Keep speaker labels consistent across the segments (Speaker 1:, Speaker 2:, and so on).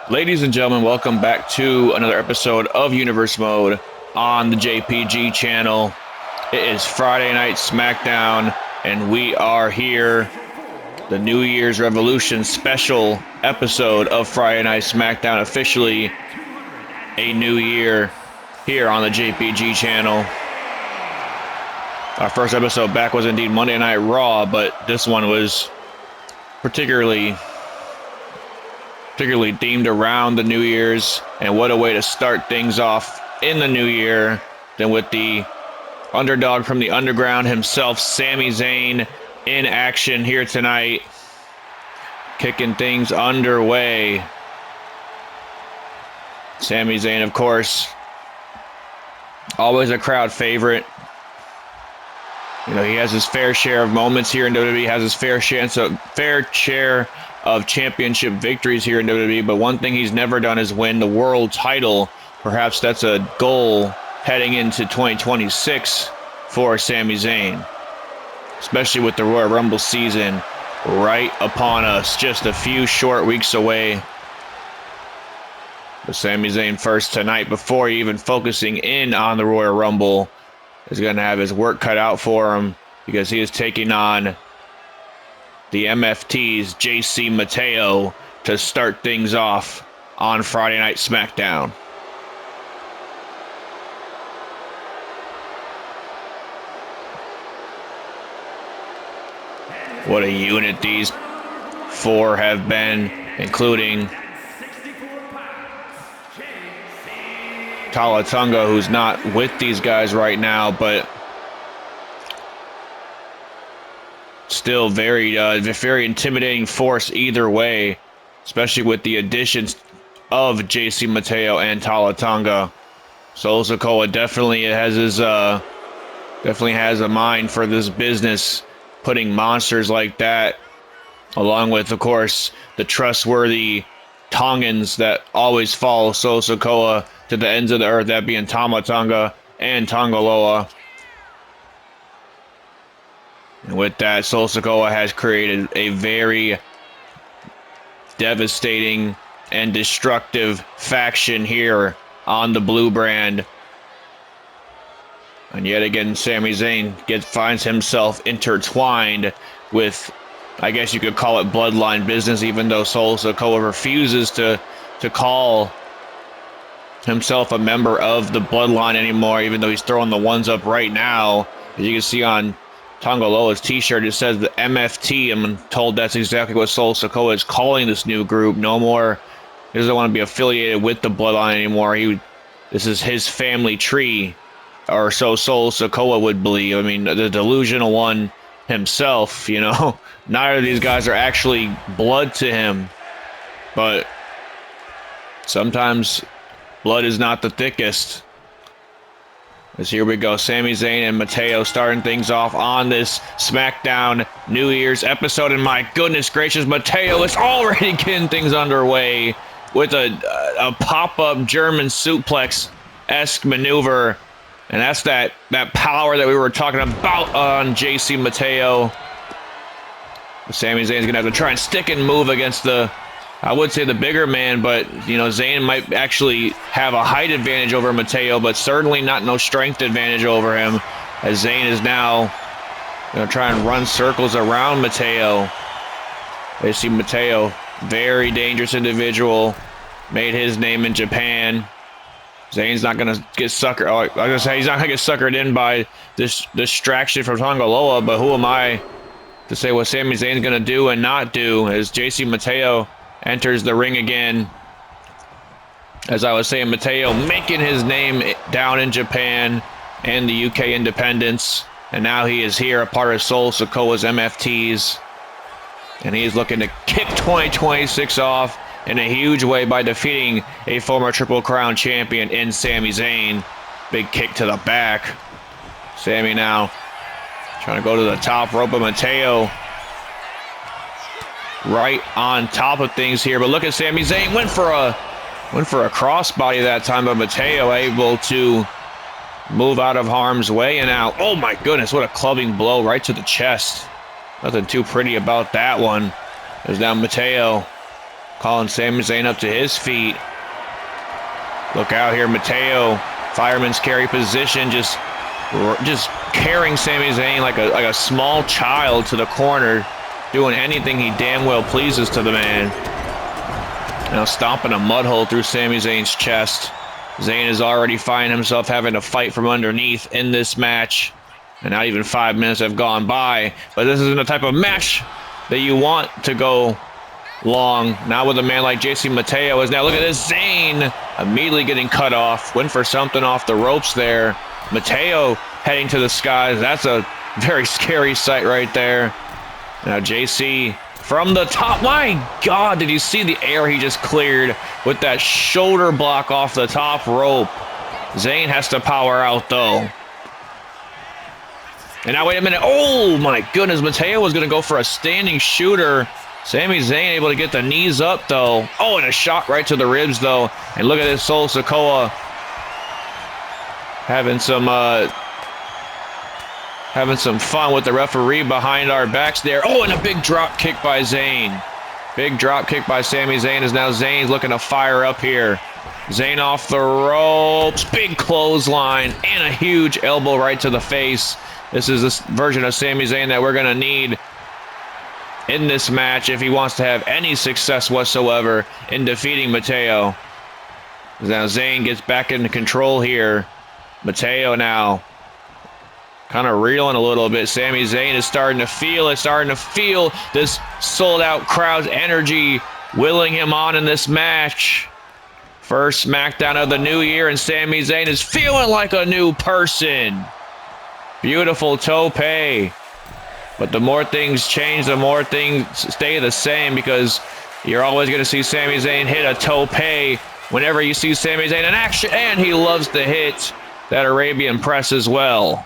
Speaker 1: Ladies and gentlemen, welcome back to another episode of Universe Mode on the JPG channel. It is Friday Night SmackDown, and we are here. The New Year's Revolution special episode of Friday Night SmackDown, officially a new year here on the JPG channel. Our first episode back was indeed Monday Night Raw, but this one was particularly themed around the New Year's, and what a way to start things off in the new year than with the underdog from the underground himself, Sami Zayn, in action here tonight, kicking things underway. Sami Zayn, of course, always a crowd favorite. You know, he has his fair share of moments here in WWE, has his fair share of championship victories here in WWE, but one thing he's never done is win the world title. Perhaps that's a goal heading into 2026 for Sami Zayn, especially with the Royal Rumble season right upon us, just a few short weeks away. But Sami Zayn first tonight, before even focusing in on the Royal Rumble, is going to have his work cut out for him, because he is taking on the MFT's JC Mateo to start things off on Friday Night SmackDown. What a unit these four have been, including Talatunga, who's not with these guys right now, but still very intimidating force either way, especially with the additions of JC Mateo and Talatunga. Solo Sikoa definitely has a mind for this business, putting monsters like that, along with, of course, the trustworthy Tongans that always follow Solo Sikoa to the ends of the earth, that being Talatunga and Tongaloa. And with that, Solo Sikoa has created a very devastating and destructive faction here on the blue brand. And yet again, Sami Zayn finds himself intertwined with, I guess you could call it bloodline business, even though Solo Sikoa refuses to call himself a member of the bloodline anymore, even though he's throwing the ones up right now. As you can see on Tongaloa's t-shirt, it says the MFT. I'm told that's exactly what Solo Sikoa is calling this new group. No more, he doesn't want to be affiliated with the bloodline anymore. This is his family tree, or so Solo Sikoa would believe. I mean, the delusional one himself, you know. Neither of these guys are actually blood to him, but sometimes blood is not the thickest. As here we go, Sami Zayn and Mateo starting things off on this SmackDown New Year's episode. And my goodness gracious, Mateo is already getting things underway with a pop-up German suplex-esque maneuver. And that's that power that we were talking about on JC Mateo. Sami Zayn's going to have to try and stick and move against I would say the bigger man, but, you know, Zayn might actually have a height advantage over Mateo, but certainly not no strength advantage over him, as Zayn is now going to try and run circles around Mateo. They see Mateo, very dangerous individual, made his name in Japan. Zayn's not going to get suckered. Oh, I was going to say he's not going to get suckered in by this distraction from Tongaloa, but who am I to say what Sami Zayn's going to do and not do, as JC Mateo enters the ring again. As I was saying, Mateo making his name down in Japan and the UK independents, and now he is here, a part of Solo Sikoa's MFTs, and he is looking to kick 2026 off in a huge way by defeating a former Triple Crown champion in Sami Zayn. Big kick to the back. Sami now trying to go to the top rope of Mateo, right on top of things here. But look at Sami Zayn, went for a crossbody that time, but Mateo able to move out of harm's way. And now, oh my goodness, what a clubbing blow right to the chest. Nothing too pretty about that one. There's now Mateo calling Sami Zayn up to his feet. Look out here, Mateo, fireman's carry position, just carrying Sami Zayn like a small child to the corner, doing anything he damn well pleases to the man. Now stomping a mud hole through Sami Zayn's chest. Zayn is already finding himself having to fight from underneath in this match. And not even 5 minutes have gone by. But this isn't the type of match that you want to go long. Now with a man like JC Mateo is now, look at this, Zayn immediately getting cut off. Went for something off the ropes there. Mateo heading to the skies. That's a very scary sight right there. Now JC from the top. My God, did you see the air he just cleared with that shoulder block off the top rope? Zayn has to power out though. And now wait a minute. Oh my goodness, Mateo was going to go for a standing shooter. Sami Zayn able to get the knees up though. Oh, and a shot right to the ribs though. And look at this, Sol Sikoa having some fun with the referee behind our backs there. Oh, and a big drop kick by Zayn. Big drop kick by Sami Zayn as now Zayn's looking to fire up here. Zayn off the ropes. Big clothesline and a huge elbow right to the face. This is this version of Sami Zayn that we're going to need in this match if he wants to have any success whatsoever in defeating Mateo. Now Zayn gets back into control here. Mateo now kind of reeling a little bit. Sami Zayn is starting to feel this sold-out crowd's energy willing him on in this match. First SmackDown of the new year, and Sami Zayn is feeling like a new person. Beautiful tope. But the more things change, the more things stay the same, because you're always going to see Sami Zayn hit a tope whenever you see Sami Zayn in action, and he loves to hit that Arabian press as well.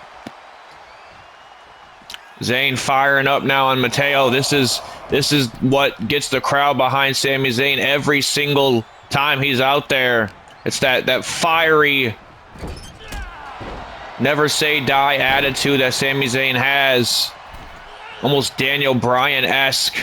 Speaker 1: Zayn firing up now on Mateo. This is what gets the crowd behind Sami Zayn every single time he's out there. It's that fiery, never say die attitude that Sami Zayn has. Almost Daniel Bryan-esque.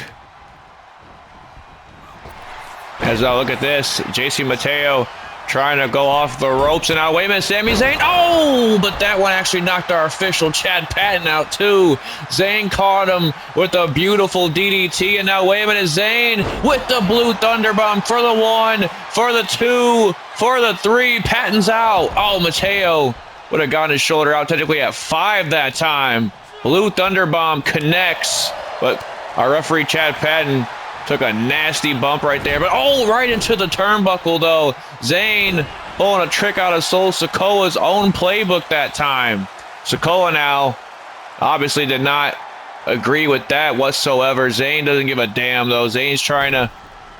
Speaker 1: As I look at this, JC Mateo trying to go off the ropes, and now wait a minute, Sami Zayn. Oh, but that one actually knocked our official Chad Patton out too. Zayn caught him with a beautiful DDT, and now wait a minute, Zayn with the blue thunderbomb for the 1, for the 2, for the 3. Patton's out. Oh, Mateo would have gotten his shoulder out technically at 5 that time. Blue thunderbomb connects, but our referee Chad Patton took a nasty bump right there. But oh, right into the turnbuckle though. Zayn pulling a trick out of Sol Sikoa's own playbook that time. Sikoa now obviously did not agree with that whatsoever. Zayn doesn't give a damn though. Zayn's trying to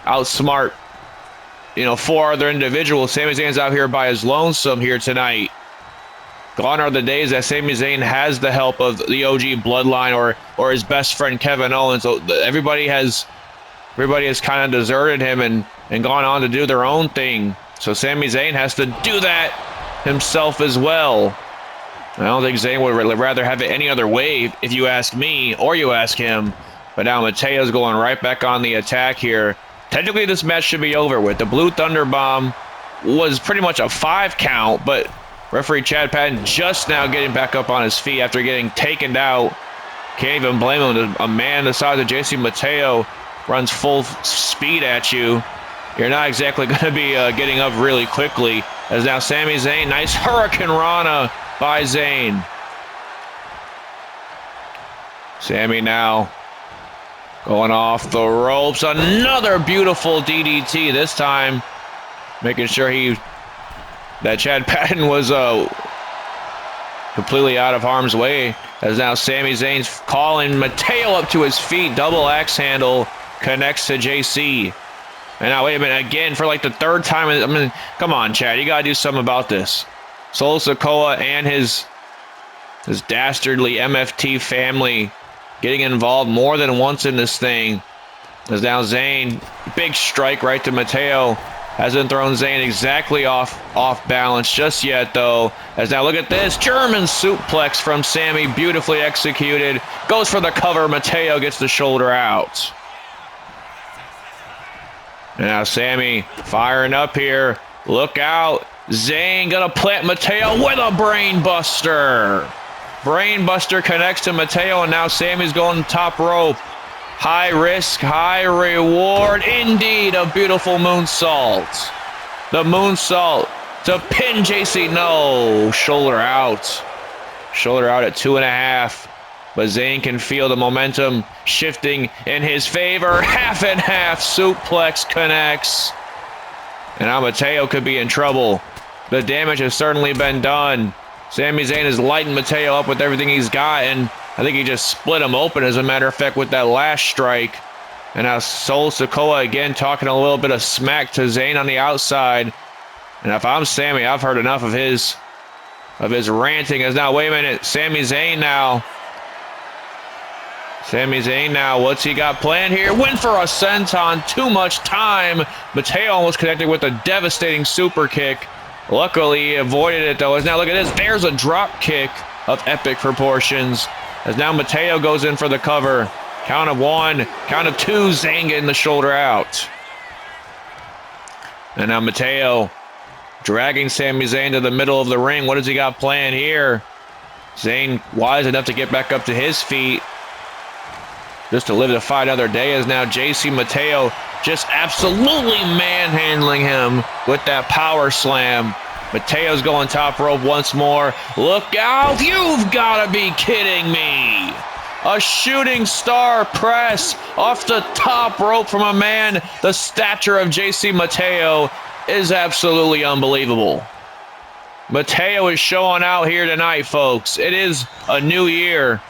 Speaker 1: outsmart, 4 other individuals. Sami Zayn's out here by his lonesome here tonight. Gone are the days that Sami Zayn has the help of the OG bloodline or his best friend Kevin Owens. So everybody has kind of deserted him and gone on to do their own thing. So Sami Zayn has to do that himself as well. I don't think Zayn would rather have it any other way, if you ask me or you ask him. But now Mateo's going right back on the attack here. Technically, this match should be over with. The Blue Thunder Bomb was pretty much a 5 count, but referee Chad Patton just now getting back up on his feet after getting taken out. Can't even blame him. A man the size of JC Mateo runs full speed at you. You're not exactly going to be getting up really quickly. As now Sami Zayn, nice Hurricane Rana by Zayn. Sami now going off the ropes. Another beautiful DDT. This time making sure that Chad Patton was completely out of harm's way. As now Sami Zayn's calling Mateo up to his feet. Double axe handle connects to JC. And now wait a minute, again for like the 3rd time. I mean, come on, Chad, you gotta do something about this. Sol Sikoa and his dastardly MFT family getting involved more than once in this thing. As now Zayn, big strike right to Mateo. Hasn't thrown Zayn exactly off balance just yet, though. As now look at this. German suplex from Sami, beautifully executed. Goes for the cover. Mateo gets the shoulder out. Now Sami firing up here. Look out. Zayn gonna plant Mateo with a brain buster. Brain buster connects to Mateo, and now Sami's going top rope. High risk, high reward. Indeed, a beautiful moonsault. The moonsault to pin JC. No, shoulder out. Shoulder out at 2.5. But Zayn can feel the momentum shifting in his favor. Half and half suplex connects. And now Mateo could be in trouble. The damage has certainly been done. Sami Zayn has lightened Mateo up with everything he's got, and I think he just split him open, as a matter of fact, with that last strike. And now Sol Sikoa again talking a little bit of smack to Zayn on the outside. And if I'm Sami, I've heard enough of his ranting. As now, wait a minute, Sami Zayn now. Sami Zayn now, what's he got planned here? Went for a senton, too much time. Mateo almost connected with a devastating super kick. Luckily, he avoided it, though. As now, look at this. There's a drop kick of epic proportions. As now Mateo goes in for the cover. Count of 1, count of 2, Zayn getting the shoulder out. And now Mateo dragging Sami Zayn to the middle of the ring. What does he got planned here? Zayn wise enough to get back up to his feet, just to live to fight another day, as now JC Mateo just absolutely manhandling him with that power slam. Mateo's going top rope once more. Look out! You've got to be kidding me! A shooting star press off the top rope from a man the stature of JC Mateo is absolutely unbelievable. Mateo is showing out here tonight, folks. It is a new year.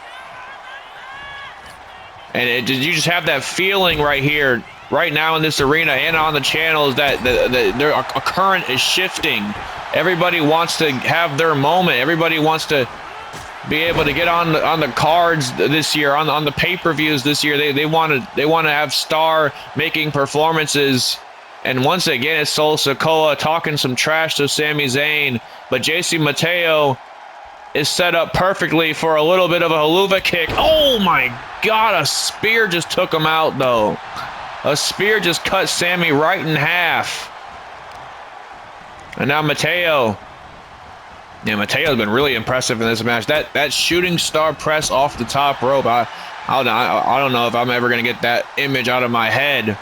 Speaker 1: And you just have that feeling right here, right now in this arena and on the channels, that a current is shifting. Everybody wants to have their moment. Everybody wants to be able to get on the cards this year, on the pay-per-views this year. They want to have star-making performances. And once again, it's Sol Sikoa talking some trash to Sami Zayn, but JC Mateo is set up perfectly for a little bit of a haluva kick. Oh my God, a spear just took him out, though. A spear just cut Sami right in half. And now Mateo. Yeah, Mateo's been really impressive in this match. That shooting star press off the top rope, I don't know if I'm ever going to get that image out of my head.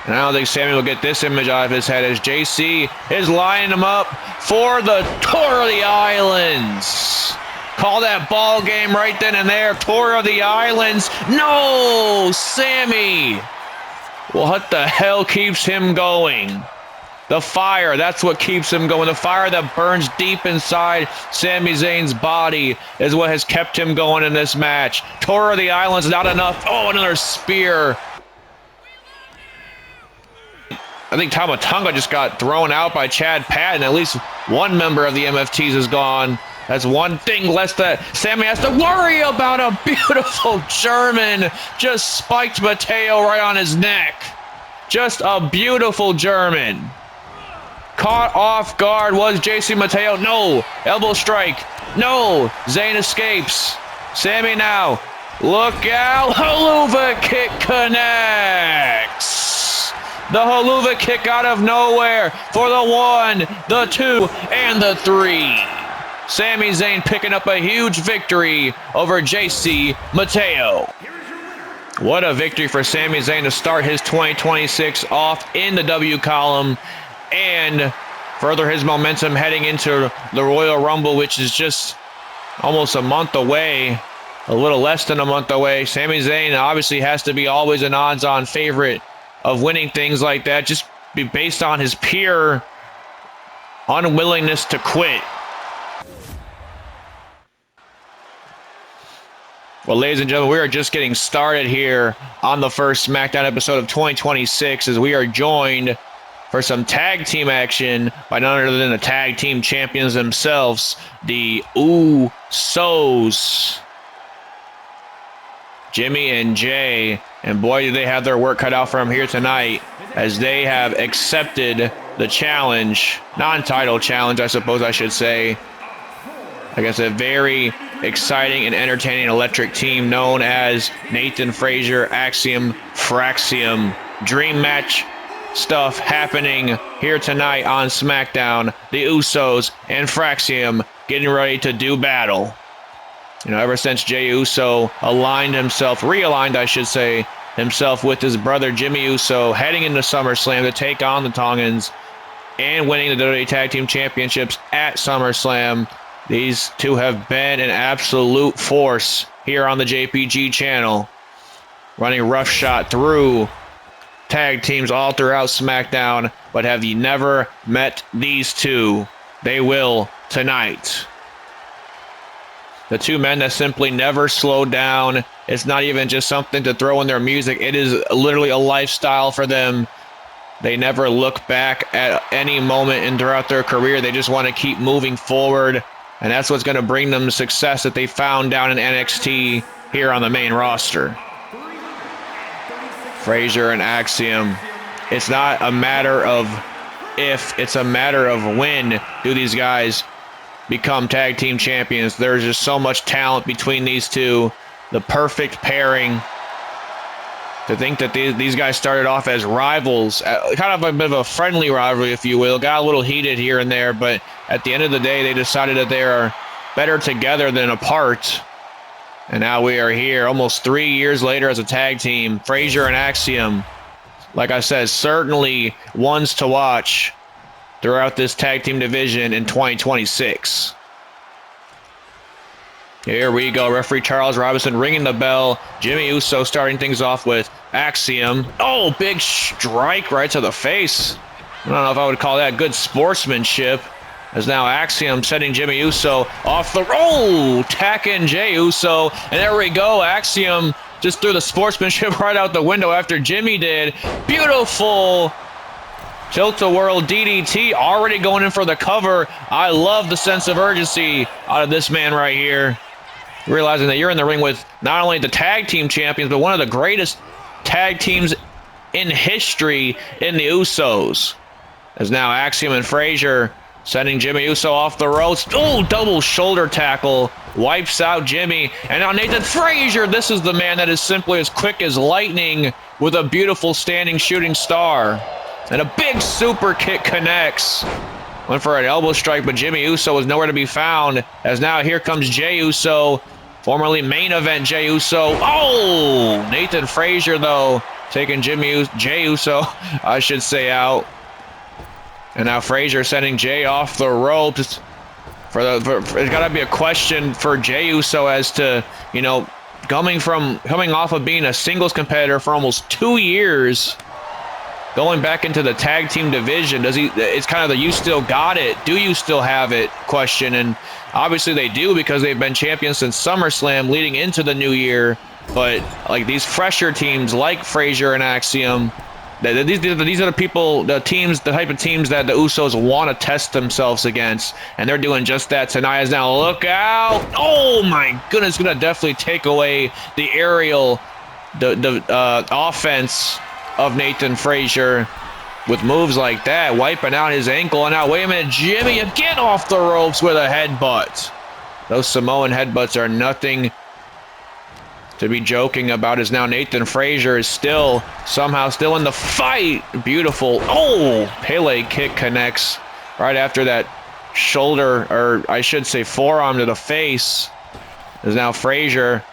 Speaker 1: And I don't think Sami will get this image out of his head, as JC is lining him up for the Tour of the Islands. Call that ball game right then and there. Tour of the Islands. No, Sami. What the hell keeps him going? The fire, that's what keeps him going. The fire that burns deep inside Sami Zayn's body is what has kept him going in this match. Tour of the Islands, not enough. Oh, another spear. I think Tama Tonga just got thrown out by Chad Patton. At least one member of the MFTs is gone. That's one thing less that Sami has to worry about. A beautiful German just spiked Mateo right on his neck. Just a beautiful German. Caught off guard was JC Mateo. No. Elbow strike. No. Zayn escapes. Sami now. Look out. Haluva kick connects. The haluva kick out of nowhere for the 1, the 2, and the 3. Sami Zayn picking up a huge victory over JC Mateo. What a victory for Sami Zayn to start his 2026 off in the W column and further his momentum heading into the Royal Rumble, which is just almost a month away, a little less than a month away. Sami Zayn obviously has to be always an odds-on favorite of winning things like that, just be based on his pure unwillingness to quit. Well, ladies and gentlemen, we are just getting started here on the first SmackDown episode of 2026, as we are joined for some tag team action by none other than the tag team champions themselves, the Usos. Jimmy and Jay, and boy, do they have their work cut out for them here tonight, as they have accepted the challenge, non-title challenge, I suppose I should say, against a very exciting and entertaining electric team known as Nathan Frazier, Axiom, Fraxiom. Dream match stuff happening here tonight on SmackDown. The Usos and Fraxiom getting ready to do battle. You know, ever since Jey Uso realigned, I should say, himself with his brother Jimmy Uso, heading into SummerSlam to take on the Tongans and winning the WWE Tag Team Championships at SummerSlam. These two have been an absolute force here on the JPG channel, running roughshod through tag teams all throughout SmackDown. But have you never met these two? They will tonight. The two men that simply never slow down. It's not even just something to throw in their music. It is literally a lifestyle for them. They never look back at any moment and throughout their career. They just want to keep moving forward. And that's what's going to bring them the success that they found down in NXT here on the main roster. Frazier and Axiom. It's not a matter of if, it's a matter of when do these guys become tag team champions. There's just so much talent between these two. The perfect pairing. To think that these guys started off as rivals, kind of a bit of a friendly rivalry, if you will. Got a little heated here and there, but at the end of the day, they decided that they are better together than apart. And now we are here almost 3 years later as a tag team. Frazier and Axiom, like I said, certainly ones to watch throughout this tag team division in 2026. Here we go. Referee Charles Robinson ringing the bell. Jimmy Uso starting things off with Axiom. Oh, big strike right to the face. I don't know if I would call that good sportsmanship. As now Axiom setting Jimmy Uso off the roll. Tacking Jey Uso. And there we go. Axiom just threw the sportsmanship right out the window after Jimmy did. Beautiful tilt-a-whirl DDT, already going in for the cover. I love the sense of urgency out of this man right here. Realizing that you're in the ring with not only the tag team champions, but one of the greatest tag teams in history in the Usos. As now Axiom and Frazier sending Jimmy Uso off the ropes. Oh, double shoulder tackle. Wipes out Jimmy. And now Nathan Frazier. This is the man that is simply as quick as lightning with a beautiful standing shooting star. And a big super kick connects. Went for an elbow strike, but Jimmy Uso was nowhere to be found. As now here comes Jey Uso, formerly main event Jey Uso. Oh, Nathan Frazier though, taking Jey Uso, I should say, out. And now Frazier sending Jey off the ropes. There's got to be a question for Jey Uso as to, you know, coming off of being a singles competitor for almost 2 years. Going back into the tag team division, it's kind of the you still got it, do you still have it question. And obviously they do, because they've been champions since SummerSlam leading into the new year. But like these fresher teams like Frazier and Axiom, these are the type of teams that the Usos want to test themselves against. And they're doing just that tonight. As now look out. Oh my goodness, gonna definitely take away the aerial, the offense of Nathan Frazier with moves like that, wiping out his ankle. And now, wait a minute, Jimmy again off the ropes with a headbutt. Those Samoan headbutts are nothing to be joking about. As now Nathan Frazier is somehow still in the fight. Beautiful. Oh, Pele kick connects right after that shoulder, or I should say forearm to the face. As now Frazier,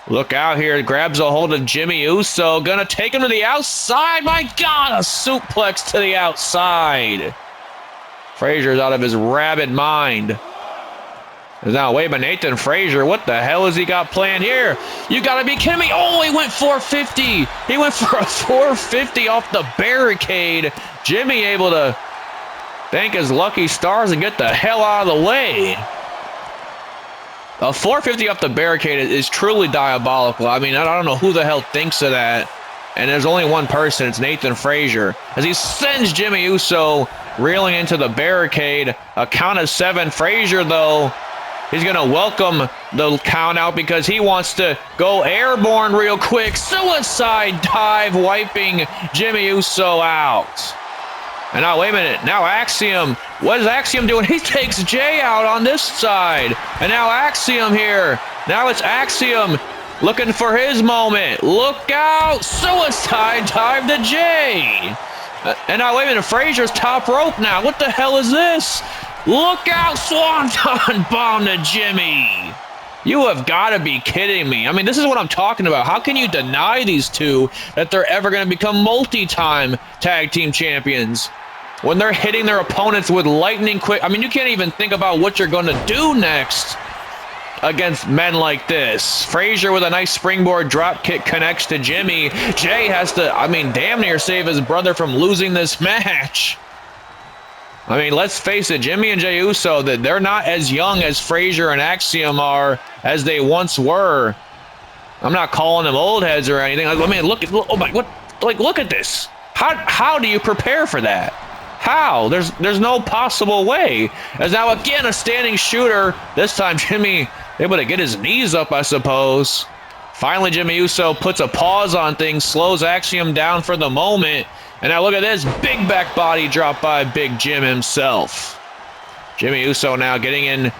Speaker 1: look out here, grabs a hold of Jimmy Uso, gonna take him to the outside. My God, a suplex to the outside. Frazier's out of his rabid mind. Now, wait, but Nathan Frazier, what the hell has he got planned here? You gotta be kidding me. Oh, he went 450. He went for a 450 off the barricade. Jimmy able to thank his lucky stars and get the hell out of the way. A 450 off the barricade is truly diabolical. I mean, I don't know who the hell thinks of that. And there's only one person, it's Nathan Frazier. As he sends Jimmy Uso reeling into the barricade. A count of 7. Frazier, though, he's going to welcome the count out because he wants to go airborne real quick. Suicide dive, wiping Jimmy Uso out. And now, wait a minute. Now Axiom. What is Axiom doing? He takes Jey out on this side. And now Axiom here. Now it's Axiom looking for his moment. Look out! Suicide dive to Jay. And now, wait a minute, Frazier's top rope now. What the hell is this? Look out! Swanton bomb to Jimmy. You have got to be kidding me. I mean, this is what I'm talking about. How can you deny these two that they're ever going to become multi-time tag team champions when they're hitting their opponents with lightning quick? I mean, you can't even think about what you're going to do next against men like this. Frazier with a nice springboard drop kick connects to Jimmy. Jay has to, I mean, damn near save his brother from losing this match. I mean, let's face it, Jimmy and Jey Uso, that they're not as young as Frazier and Axiom are as they once were. I'm not calling them old heads or anything. I mean, look at, oh my, what, like, look at this. How do you prepare for that? How? There's no possible way. As now again a standing shooter. This time Jimmy able to get his knees up, I suppose. Finally, Jimmy Uso puts a pause on things, slows Axiom down for the moment. And now look at this big back body drop by Big Jim himself. Jimmy Uso now getting in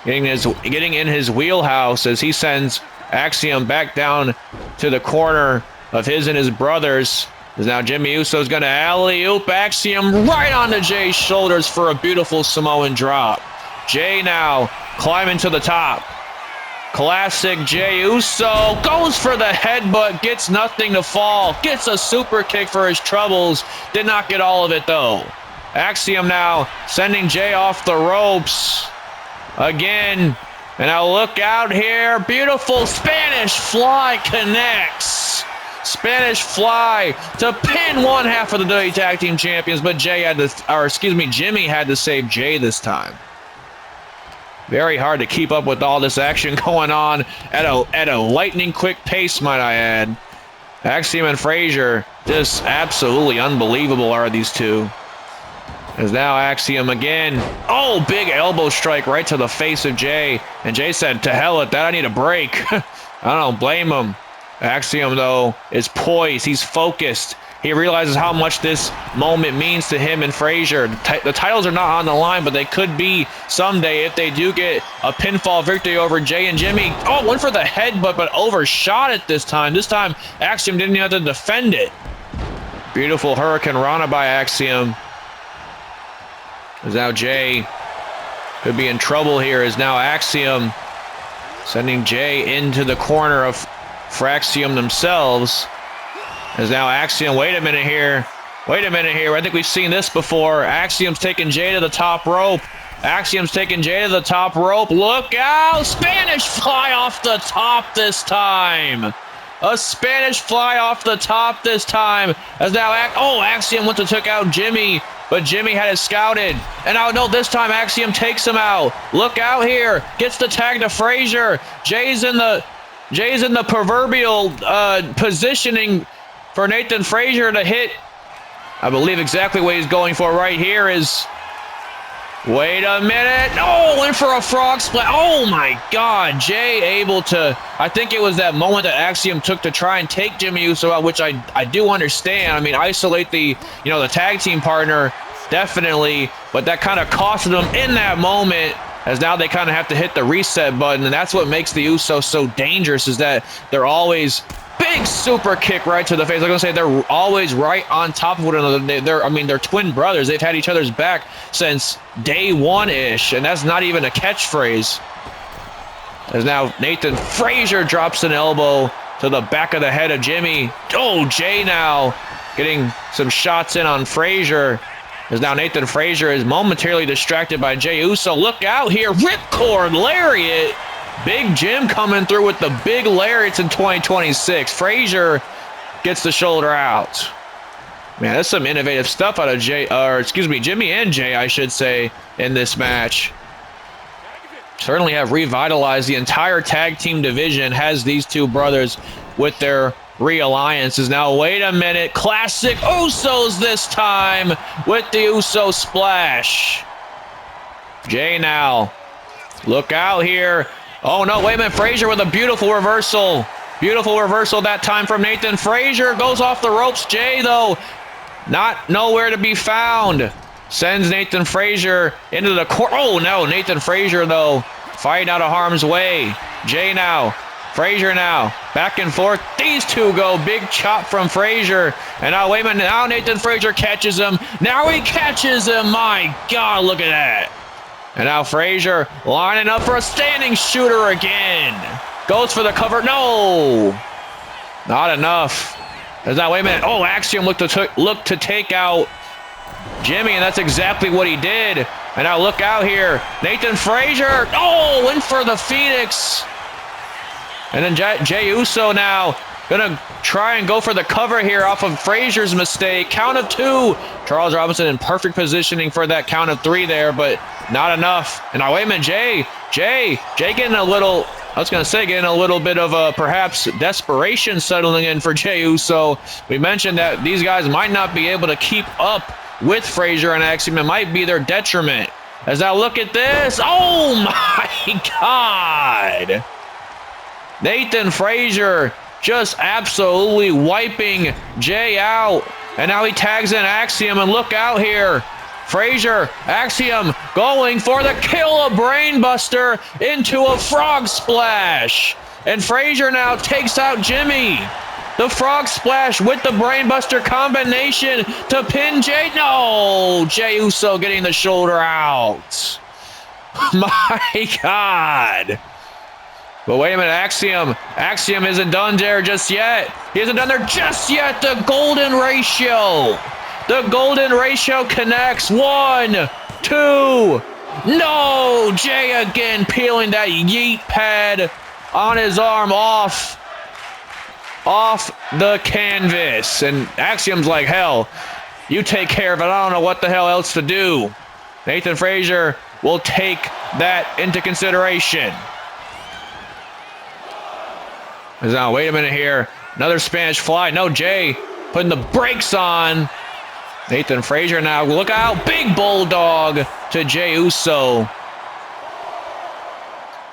Speaker 1: his wheelhouse as he sends Axiom back down to the corner of his and his brother's. As now Jimmy Uso's going to alley-oop Axiom right onto Jay's shoulders for a beautiful Samoan drop. Jay now climbing to the top. Classic Jey Uso goes for the headbutt, gets nothing to fall, gets a super kick for his troubles, did not get all of it though. Axiom now sending Jay off the ropes again, and now look out here, beautiful Spanish fly connects. Spanish fly to pin one half of the WWE Tag Team Champions, but Jimmy had to save Jay this time. Very hard to keep up with all this action going on at a lightning quick pace, might I add. Axiom and Frazier, just absolutely unbelievable are these two. As now Axiom again. Oh, big elbow strike right to the face of Jay. And Jay said, to hell with that, I need a break. I don't blame him. Axiom, though, is poised. He's focused. He realizes how much this moment means to him and Frazier. The titles are not on the line, but they could be someday if they do get a pinfall victory over Jay and Jimmy. Oh, went for the headbutt, but overshot it this time. This time, Axiom didn't even have to defend it. Beautiful Hurricane Rana by Axiom. As now Jay could be in trouble here. As now Axiom sending Jay into the corner of Fraxiom themselves. As now Axiom, wait a minute here. I think we've seen this before. Axiom's taking Jay to the top rope. Look out! Spanish fly off the top this time. A Spanish fly off the top this time. As now, Axiom went to took out Jimmy, but Jimmy had it scouted. And now, no, this time Axiom takes him out. Look out here. Gets the tag to Frazier. Jay's in the proverbial positioning for Nathan Frazier to hit. I believe exactly what he's going for right here is, wait a minute. Oh, went for a frog splash. Oh my God. Jay able to, I think it was that moment that Axiom took to try and take Jimmy Uso out, which I do understand. I mean, isolate the tag team partner, definitely, but that kind of costed them in that moment, as now they kind of have to hit the reset button, and that's what makes the Usos so dangerous, is that they're always big super kick right to the face. Like I say, they're always right on top of one another. They're twin brothers. They've had each other's back since day one-ish, and that's not even a catchphrase. As now Nathan Frazier drops an elbow to the back of the head of Jimmy. Oh, Jay now getting some shots in on Frazier. As now Nathan Frazier is momentarily distracted by Jey Uso. Look out here, ripcord lariat. Big Jim coming through with the big lariats in 2026. Frazier gets the shoulder out. Man, that's some innovative stuff out of Jimmy and Jay, I should say, in this match. Certainly have revitalized the entire tag team division, has these two brothers with their realliances. Now, wait a minute. Classic Usos this time with the Uso splash. Jay now. Look out here. Oh, no, wait a minute. Frazier with a beautiful reversal. Beautiful reversal that time from Nathan Frazier. Goes off the ropes. Jay, though, nowhere to be found. Sends Nathan Frazier into the corner. Oh, no, Nathan Frazier, though, fighting out of harm's way. Jay now Frazier now, back and forth. These two go. Big chop from Frazier. And now, wait a minute. Now Nathan Frazier catches him. Now he catches him. My God, look at that. And now Frazier lining up for a standing shooter again. Goes for the cover. No. Not enough. There's not, wait a minute. Oh, Axiom looked to take out Jimmy, and that's exactly what he did. And now look out here. Nathan Frazier. Oh, in for the Phoenix. And then Jey Uso now gonna try and go for the cover here off of Frazier's mistake. Count of 2. Charles Robinson in perfect positioning for that count of 3 there, but not enough. And now, wait a minute, Jey getting a little, I was gonna say, getting a little bit of perhaps desperation settling in for Jey Uso. We mentioned that these guys might not be able to keep up with Frazier and Axiom. It might be their detriment. As now, look at this. Oh my God. Nathan Frazier just absolutely wiping Jey out. And now he tags in Axiom, and look out here. Frazier, Axiom going for the kill, a brainbuster into a frog splash. And Frazier now takes out Jimmy. The frog splash with the brainbuster combination to pin Jey. No, Jey Uso getting the shoulder out. My God. But wait a minute, Axiom isn't done there just yet. He isn't done there just yet. The golden ratio. The golden ratio connects. 1, 2. No, Jey again peeling that yeet pad on his arm off the canvas. And Axiom's like, hell, you take care of it. I don't know what the hell else to do. Nathan Frazier will take that into consideration. Now, wait a minute here. Another Spanish fly. No, Jey putting the brakes on. Nathan Frazier now. Look out. Big bulldog to Jey Uso.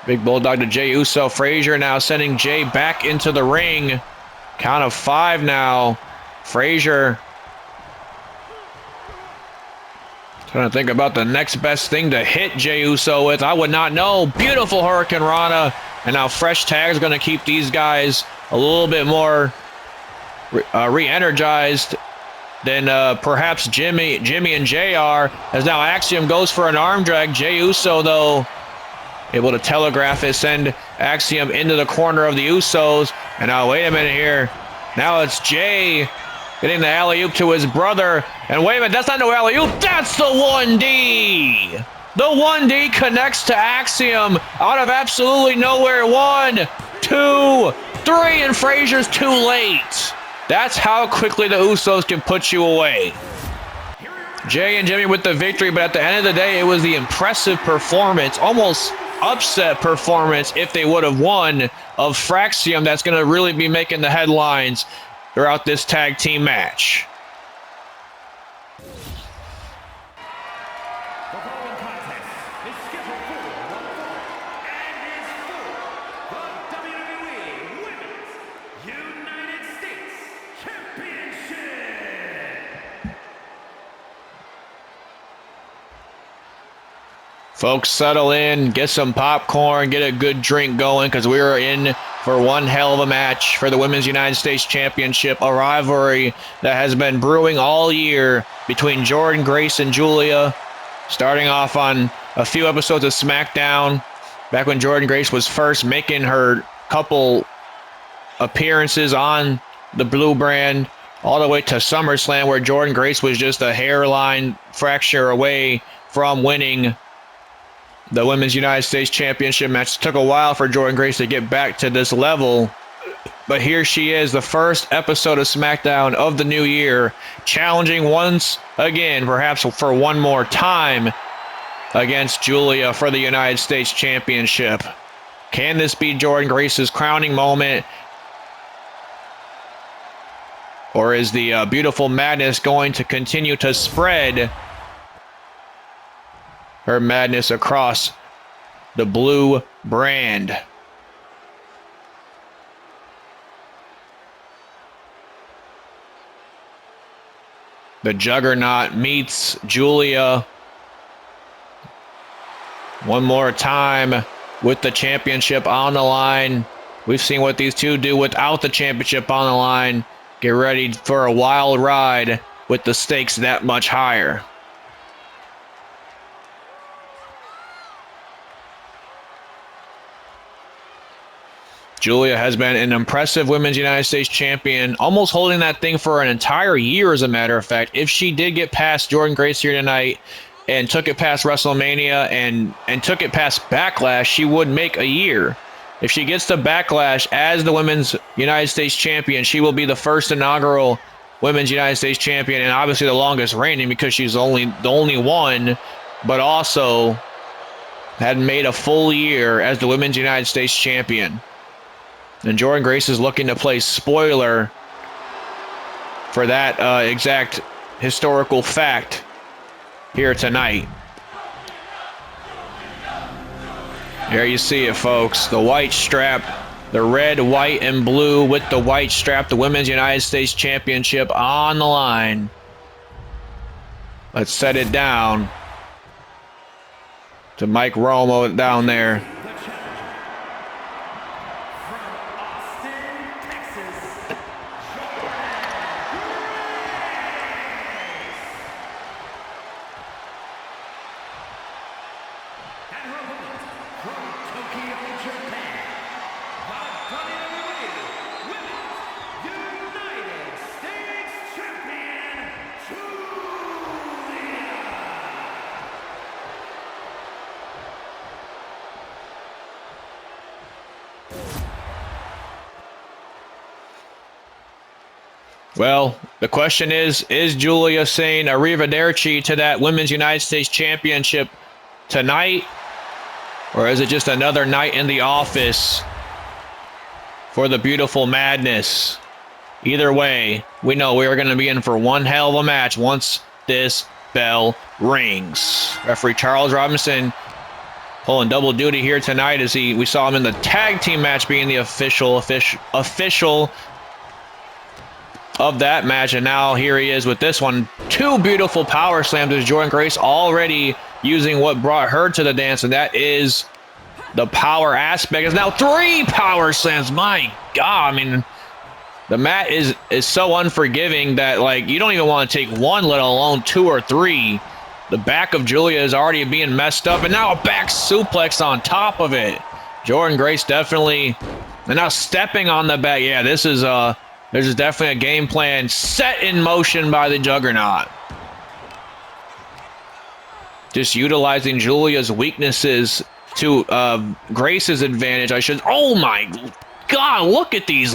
Speaker 1: Big bulldog to Jey Uso. Frazier now sending Jey back into the ring. Count of 5 now. Frazier trying to think about the next best thing to hit Jey Uso with. I would not know. Beautiful Hurricane Rana. And now fresh tags going to keep these guys a little bit more re-energized than perhaps Jimmy and Jey are. As now Axiom goes for an arm drag. Jey Uso, though, able to telegraph it, send Axiom into the corner of the Usos. And now, wait a minute here. Now it's Jey getting the alley-oop to his brother. And wait a minute, that's not no alley-oop. That's the 1D. The 1D connects to Axiom out of absolutely nowhere. 1, 2, 3, and Frazier's too late. That's how quickly the Usos can put you away. Jey and Jimmy with the victory, but at the end of the day, it was the impressive performance, almost upset performance if they would have won, of Fraxiom that's going to really be making the headlines throughout this tag team match. Folks, settle in, get some popcorn, get a good drink going, because we are in for one hell of a match for the Women's United States Championship, a rivalry that has been brewing all year between Jordynne Grace and Giulia, starting off on a few episodes of SmackDown, back when Jordynne Grace was first making her couple appearances on the blue brand, all the way to SummerSlam, where Jordynne Grace was just a hairline fracture away from winning the Women's United States Championship match. It took a while for Jordynne Grace to get back to this level, but here she is, the first episode of SmackDown of the new year, challenging once again, perhaps for one more time, against Giulia for the United States Championship. Can this be Jordynne Grace's crowning moment? Or is the beautiful madness going to continue to spread her madness across the blue brand? The Juggernaut meets Giulia one more time with the championship on the line. We've seen what these two do without the championship on the line. Get ready for a wild ride with the stakes that much higher. Giulia has been an impressive Women's United States Champion, almost holding that thing for an entire year, as a matter of fact. If she did get past Jordynne Grace here tonight and took it past WrestleMania and took it past Backlash, she would make a year. If she gets to Backlash as the Women's United States Champion, she will be the first inaugural Women's United States Champion, and obviously the longest reigning because she's the only one, but also had made a full year as the Women's United States Champion. And Jordynne Grace is looking to play spoiler for that exact historical fact here tonight. There you see it, folks. The white strap, the red, white, and blue with the white strap, the Women's United States Championship on the line. Let's set it down to Mike Romo down there. Well, the question is Giulia saying arrivederci to that Women's United States Championship tonight? Or is it just another night in the office for the beautiful madness? Either way, we know we are going to be in for one hell of a match once this bell rings. Referee Charles Robinson pulling double duty here tonight as we saw him in the tag team match being the official of that match, and now here he is with this one. Two beautiful power slams as Jordynne Grace already using what brought her to the dance, and that is the power aspect. It's now 3 power slams. My God, I mean, the mat is so unforgiving that, like, you don't even want to take one, let alone 2 or 3. The back of Giulia is already being messed up, and now a back suplex on top of it. Jordynne Grace definitely, and now stepping on the back. Yeah, this is there's definitely a game plan set in motion by the Juggernaut. Just utilizing Giulia's weaknesses to Grace's advantage. Oh my God, look at these.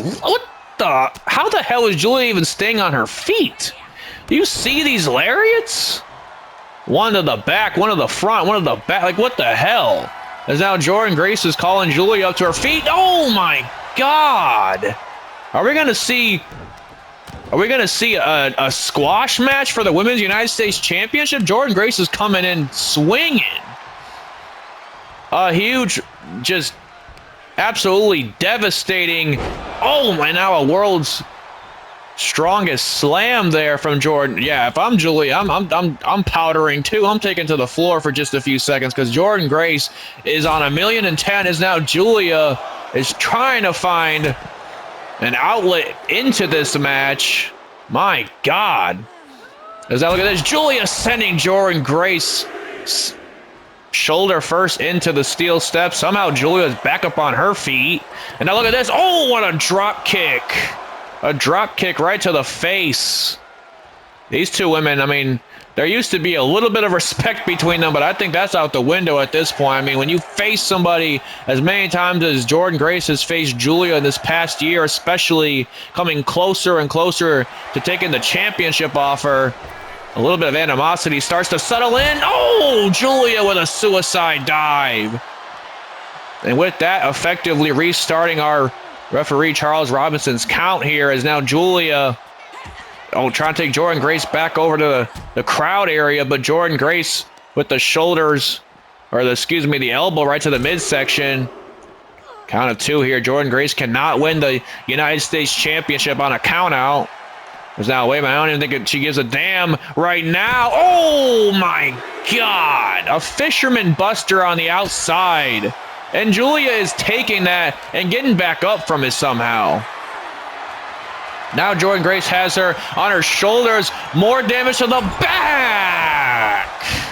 Speaker 1: How the hell is Giulia even staying on her feet? Do you see these lariats? One to the back, one to the front, one to the back. Like, what the hell? As now Jordynne Grace is calling Giulia up to her feet. Oh my God. Are we gonna see a squash match for the Women's United States Championship? Jordynne Grace is coming in swinging. A huge, just absolutely devastating. Oh my! Now a world's strongest slam there from Jordynne. Yeah, if I'm Giulia, I'm powdering too. I'm taking to the floor for just a few seconds because Jordynne Grace is on 1,000,010. As now Giulia is trying to find an outlet into this match. My God. As now look at this. Giulia sending Jordynne Grace shoulder first into the steel step. Somehow Giulia's back up on her feet. And now look at this. Oh, what a drop kick. A drop kick right to the face. These two women, I mean, there used to be a little bit of respect between them, but I think that's out the window at this point. I mean, when you face somebody as many times as Jordynne Grace has faced Giulia in this past year, especially coming closer and closer to taking the championship off her, a little bit of animosity starts to settle in. Oh, Giulia with a suicide dive. And with that, effectively restarting our referee Charles Robinson's count here, as now Giulia trying to take Jordynne Grace back over to the crowd area, but Jordynne Grace with the shoulders, or the elbow right to the midsection. Count of 2 here. Jordynne Grace cannot win the United States Championship on a count out. There's now, wait a minute, I don't even think she gives a damn right now. Oh my God. A fisherman buster on the outside. And Giulia is taking that and getting back up from it somehow. Now Jordynne Grace has her on her shoulders. More damage to the back.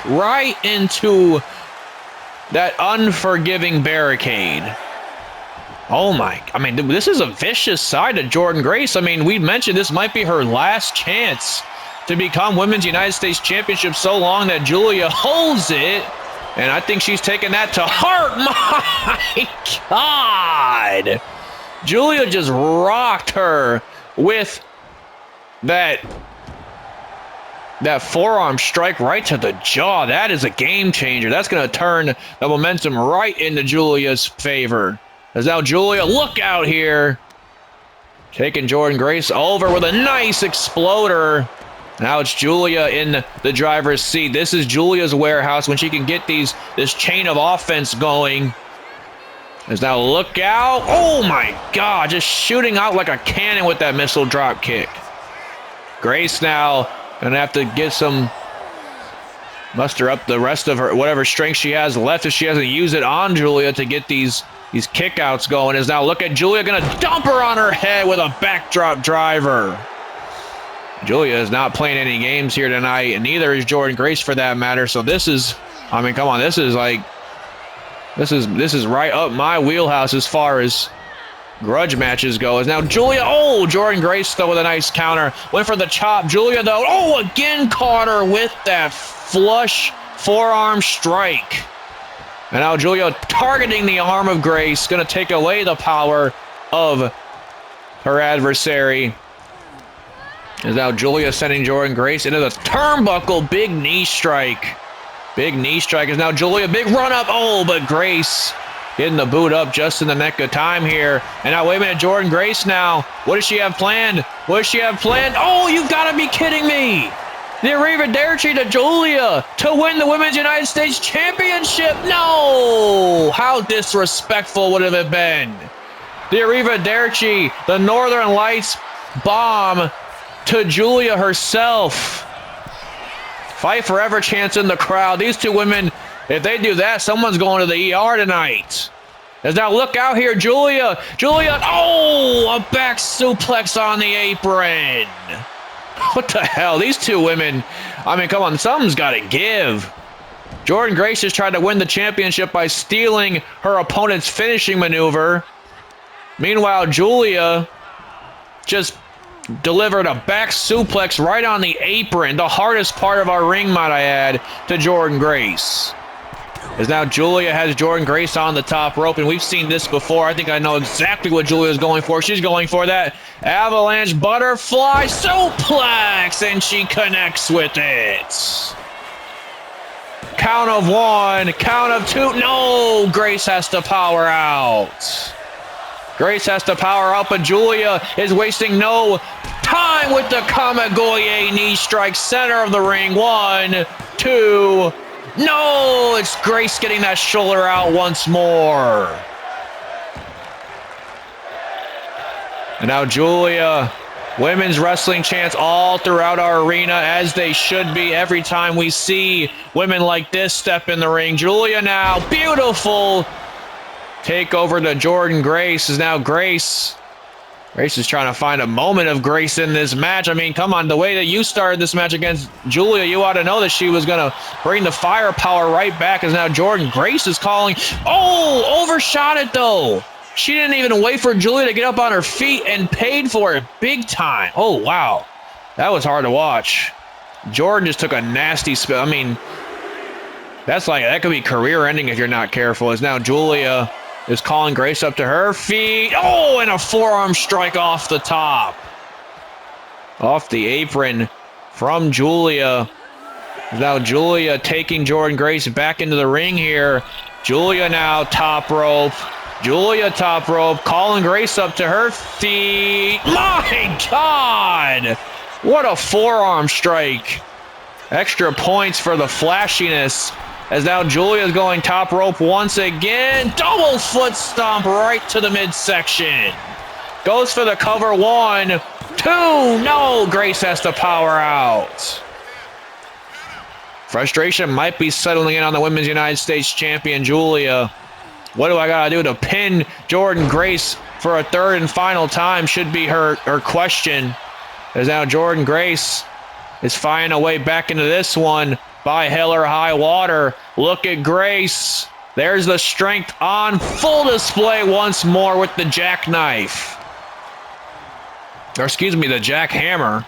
Speaker 1: Right into that unforgiving barricade. Oh my, I mean, this is a vicious side to Jordynne Grace. I mean, we mentioned this might be her last chance to become Women's United States Championship so long that Giulia holds it. And I think she's taking that to heart. My God. Giulia just rocked her with that forearm strike right to the jaw. That is a game changer. That's going to turn the momentum right into Giulia's favor. As now Giulia, look out here. Taking Jordynne Grace over with a nice exploder. Now it's Giulia in the driver's seat. This is Giulia's warehouse when she can get this chain of offense going. As now look out. Oh my God, just shooting out like a cannon with that missile drop kick. Grace now gonna have to get muster up the rest of her, whatever strength she has left if she hasn't used it on Giulia to get these kickouts going. As now look at Giulia gonna dump her on her head with a backdrop driver. Giulia is not playing any games here tonight, and neither is Jordynne Grace for that matter. So this is, I mean, come on, this is right up my wheelhouse as far as grudge matches go. As now Giulia, oh, Jordynne Grace though with a nice counter. Went for the chop. Giulia though, oh, again caught her with that flush forearm strike. And now Giulia targeting the arm of Grace, gonna take away the power of her adversary. As now Giulia sending Jordynne Grace into the turnbuckle. Big knee strike. Big knee strike. As now Giulia, big run up. Oh, but Grace getting the boot up just in the nick of time here. And now, wait a minute, Jordynne Grace now. What does she have planned? What does she have planned? Oh, you've got to be kidding me. The arrivederci to Giulia to win the Women's United States Championship. No! How disrespectful would it have been? The arrivederci, the Northern Lights bomb to Giulia herself. Fight forever chants in the crowd. These two women, if they do that, someone's going to the ER tonight. As now look out here, Giulia, oh, a back suplex on the apron. What the hell? These two women, I mean, come on, something's got to give. Jordynne Grace just tried to win the championship by stealing her opponent's finishing maneuver. Meanwhile, Giulia just delivered a back suplex right on the apron, the hardest part of our ring, might I add, to Jordynne Grace. As now Giulia has Jordynne Grace on the top rope, and we've seen this before. I think I know exactly what Giulia is going for. She's going for that avalanche butterfly suplex, and she connects with it. Count of one, count of two. No, Grace has to power out. Grace has to power up, but Giulia is wasting no time with the Kamigoye knee strike, center of the ring. 1, 2. No, it's Grace getting that shoulder out once more. And now Giulia, women's wrestling chants all throughout our arena, as they should be every time we see women like this step in the ring. Giulia now, beautiful takeover to Jordynne Grace. Is now Grace is trying to find a moment of grace in this match. I mean, come on, the way that you started this match against Giulia, you ought to know that she was going to bring the firepower right back. As now Jordynne Grace is calling. Oh, overshot it though. She didn't even wait for Giulia to get up on her feet and paid for it big time. Oh, wow. That was hard to watch. Jordynne just took a nasty spill. I mean, that could be career ending if you're not careful. As now Giulia is calling Grace up to her feet. Oh, and a forearm strike off the top. Off the apron from Giulia. Now Giulia taking Jordynne Grace back into the ring here. Giulia now top rope. Giulia top rope, calling Grace up to her feet. My God! What a forearm strike. Extra points for the flashiness. As now Giulia is going top rope once again. Double foot stomp right to the midsection. Goes for the cover. 1, 2. No, Grace has to power out. Frustration might be settling in on the Women's United States Champion, Giulia. What do I gotta do to pin Jordynne Grace for a third and final time should be her question. As now Jordynne Grace is finding a way back into this one by hell or high water. Look at Grace. There's the strength on full display once more with the jackknife. Or excuse me, the jackhammer.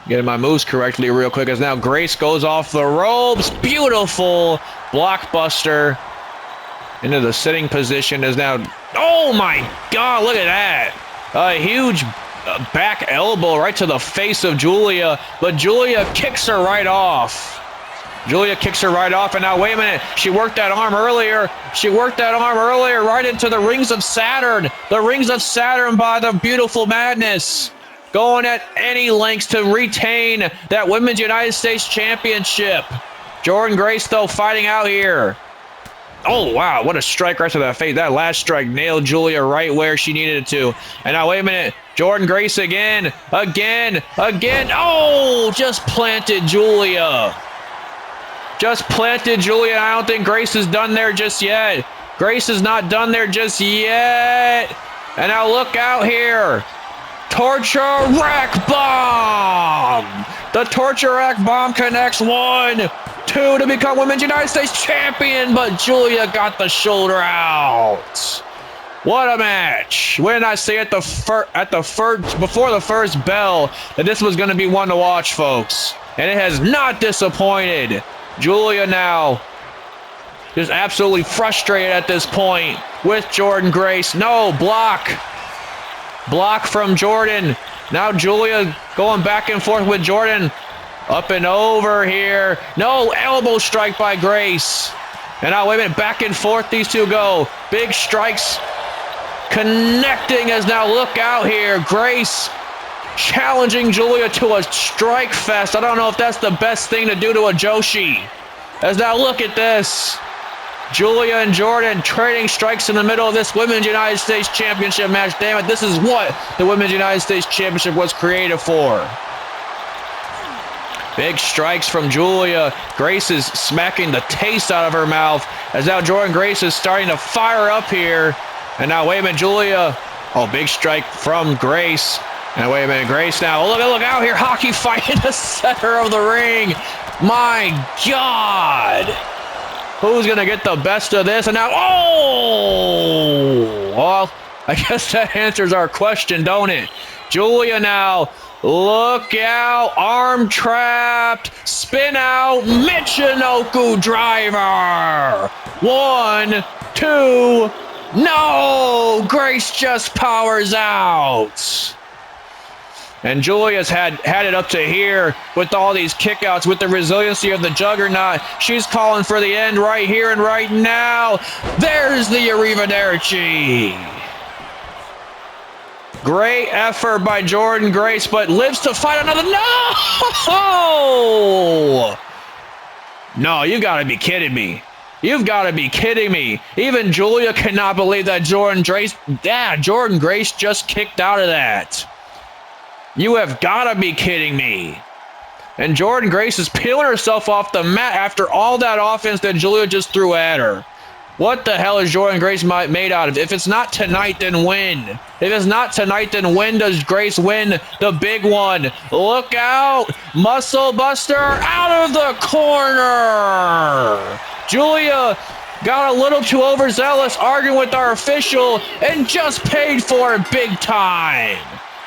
Speaker 1: Getting my moves correctly real quick as now Grace goes off the ropes. Beautiful blockbuster into the sitting position as now, oh my God, look at that. A huge back elbow right to the face of Giulia, but Giulia kicks her right off. Giulia kicks her right off, and now wait a minute, she worked that arm earlier. She worked that arm earlier right into the rings of Saturn. The rings of Saturn by the beautiful Madness. Going at any lengths to retain that Women's United States Championship. Jordynne Grace, though, fighting out here. Oh, wow, what a strike right to the face. That last strike nailed Giulia right where she needed it to. And now, wait a minute, Jordynne Grace again. Oh, just planted Giulia. Just planted Giulia. I don't think Grace is done there just yet. Grace is not done there just yet. And now look out here. Torture Rack Bomb. The Torture Rack Bomb connects 1, 2 to become Women's United States Champion, but Giulia got the shoulder out. What a match. When did I say before the first bell that this was going to be one to watch, folks? And it has not disappointed. Giulia now just absolutely frustrated at this point with Jordynne Grace. No, block. Block from Jordynne. Now Giulia going back and forth with Jordynne. Up and over here. No, elbow strike by Grace. And now, wait a minute, back and forth these two go. Big strikes connecting as now look out here. Grace challenging Giulia to a strike fest. I don't know if that's the best thing to do to a Joshi. As now look at this. Giulia and Jordynne trading strikes in the middle of this Women's United States Championship match. Damn it, this is what the Women's United States Championship was created for. Big strikes from Giulia. Grace is smacking the taste out of her mouth as now Jordynne Grace is starting to fire up here. And now, wait a minute, Giulia. Oh, big strike from Grace. And wait a minute, Grace now. Oh, look out here. Hockey fight in the center of the ring. My God. Who's going to get the best of this? And now, oh! Well, I guess that answers our question, don't it? Giulia now. Look out. Arm trapped. Spin out. Michinoku driver. 1, 2. No! Grace just powers out. And Giulia's had it up to here with all these kickouts, with the resiliency of the Juggernaut. She's calling for the end right here and right now. There's the arrivederci. Great effort by Jordynne Grace, but lives to fight another. No! No, you gotta be kidding me. You've got to be kidding me. Even Giulia cannot believe that Jordynne Grace just kicked out of that. You have got to be kidding me. And Jordynne Grace is peeling herself off the mat after all that offense that Giulia just threw at her. What the hell is Jordynne Grace made out of? If it's not tonight, then when? If it's not tonight, then when does Grace win the big one? Look out! Muscle Buster out of the corner! Giulia got a little too overzealous, arguing with our official, and just paid for it big time.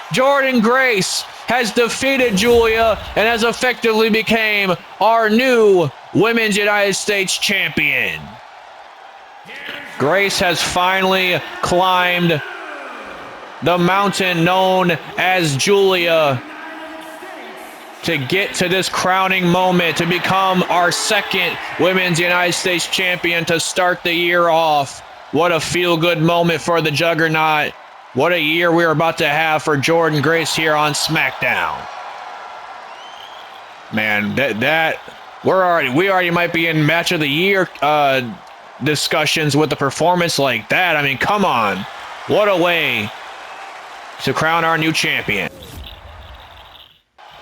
Speaker 1: Jordynne Grace has defeated Giulia and has effectively became our new Women's United States Champion. Grace has finally climbed the mountain known as Giulia to get to this crowning moment, to become our second Women's United States Champion to start the year off. What a feel-good moment for the Juggernaut. What a year we're about to have for Jordynne Grace here on SmackDown. Man, we already might be in match of the year discussions with a performance like that. I mean, come on. What a way to crown our new champion.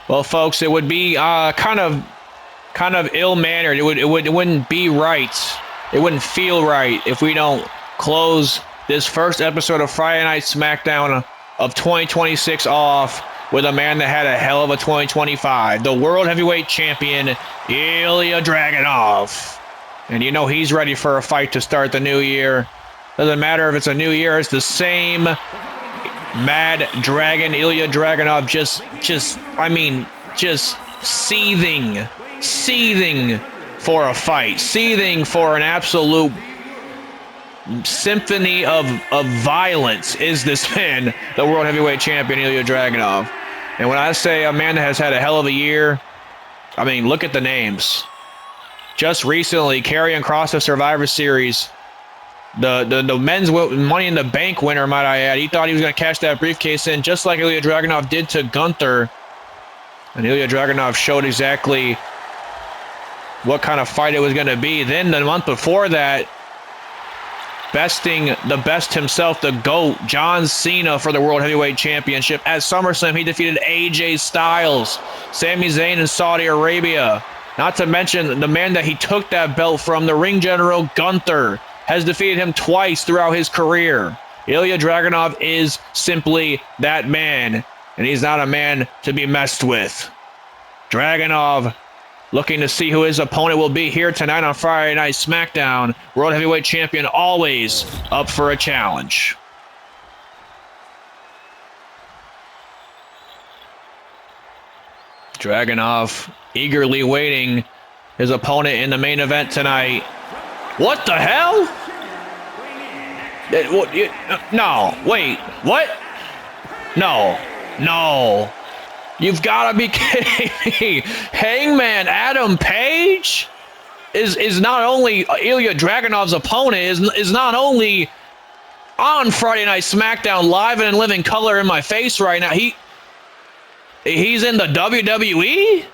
Speaker 1: Well, folks, it would be kind of ill-mannered. It wouldn't be right. It wouldn't feel right if we don't close this first episode of Friday Night SmackDown of 2026 off with a man that had a hell of a 2025. The World Heavyweight Champion, Ilja Dragunov. And you know he's ready for a fight to start the new year. Doesn't matter if it's a new year, it's the same Mad Dragon, Ilja Dragunov, just seething for a fight, seething for an absolute symphony of violence is this man, the World Heavyweight Champion, Ilja Dragunov. And when I say a man that has had a hell of a year, I mean, look at the names. Just recently, Karrion Kross of Survivor Series, the men's Money in the Bank winner, might I add. He thought he was going to cash that briefcase in, just like Ilja Dragunov did to Gunther. And Ilja Dragunov showed exactly what kind of fight it was going to be. Then the month before that, besting the best himself, the GOAT, John Cena, for the World Heavyweight Championship. At SummerSlam, he defeated AJ Styles, Sami Zayn in Saudi Arabia. Not to mention the man that he took that belt from, the ring general Gunther, has defeated him twice throughout his career. Ilja Dragunov is simply that man, and he's not a man to be messed with. Dragunov looking to see who his opponent will be here tonight on Friday Night SmackDown. World Heavyweight Champion always up for a challenge. Dragunov eagerly waiting his opponent in the main event tonight. What the hell? No, wait, what? No. You've got to be kidding me. Hangman Adam Page is not only Ilja Dragunov's opponent, is not only on Friday Night SmackDown live and in living color in my face right now. He's in the WWE?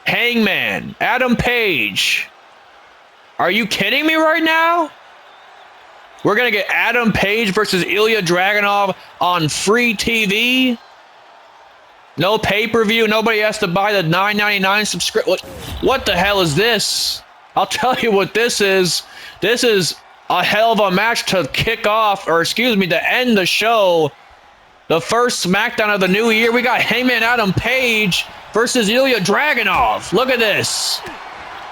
Speaker 1: Hangman Adam Page. Are you kidding me right now? We're going to get Adam Page versus Ilja Dragunov on free TV? No pay-per-view. Nobody has to buy the $9.99 subscription. What the hell is this? I'll tell you what this is. This is a hell of a match to kick off, or excuse me, to end the show. The first SmackDown of the new year. We got Hangman Adam Page versus Ilja Dragunov. Look at this.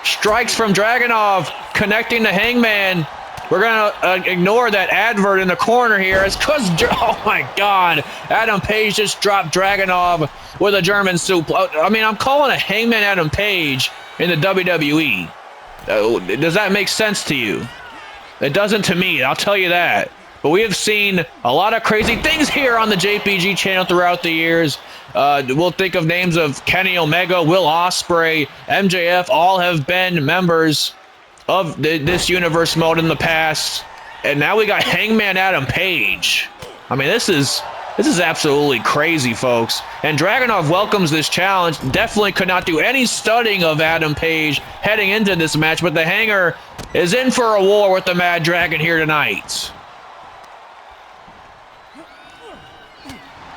Speaker 1: Strikes from Dragunov connecting to Hangman. We're going to ignore that advert in the corner here. It's because, oh my God, Adam Page just dropped Dragunov with a German suplex. I mean, I'm calling it Hangman Adam Page in the WWE. Does that make sense to you? It doesn't to me, I'll tell you that. But we have seen a lot of crazy things here on the JPG channel throughout the years. We'll think of names of Kenny Omega, Will Ospreay, MJF, all have been members of this universe mode in the past. And now we got Hangman Adam Page. I mean, this is absolutely crazy, folks. And Dragunov welcomes this challenge. Definitely could not do any studying of Adam Page heading into this match, but the Hanger is in for a war with the Mad Dragon here tonight.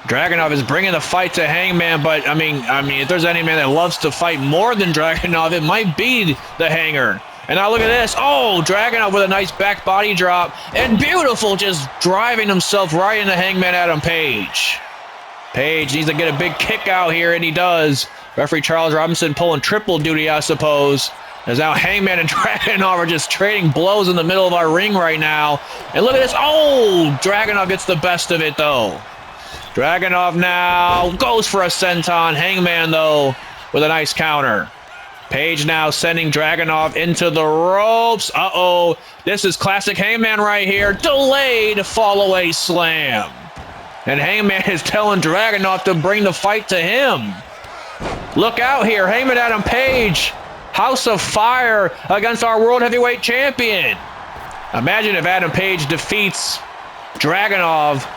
Speaker 1: Dragunov is bringing the fight to Hangman, but I mean, if there's any man that loves to fight more than Dragunov, it might be the Hanger. And now look at this. Oh, Dragunov with a nice back body drop. And beautiful, just driving himself right into Hangman Adam Page. Page needs to get a big kick out here, and he does. Referee Charles Robinson pulling triple duty, I suppose. As now Hangman and Dragunov are just trading blows in the middle of our ring right now. And look at this. Oh, Dragunov gets the best of it, though. Dragunov now goes for a senton. Hangman, though, with a nice counter. Page now sending Dragunov into the ropes. Uh-oh. This is classic Hangman right here. Delayed fall-away slam. And Hangman is telling Dragunov to bring the fight to him. Look out here. Hangman Adam Page. House of Fire against our World Heavyweight Champion. Imagine if Adam Page defeats Dragunov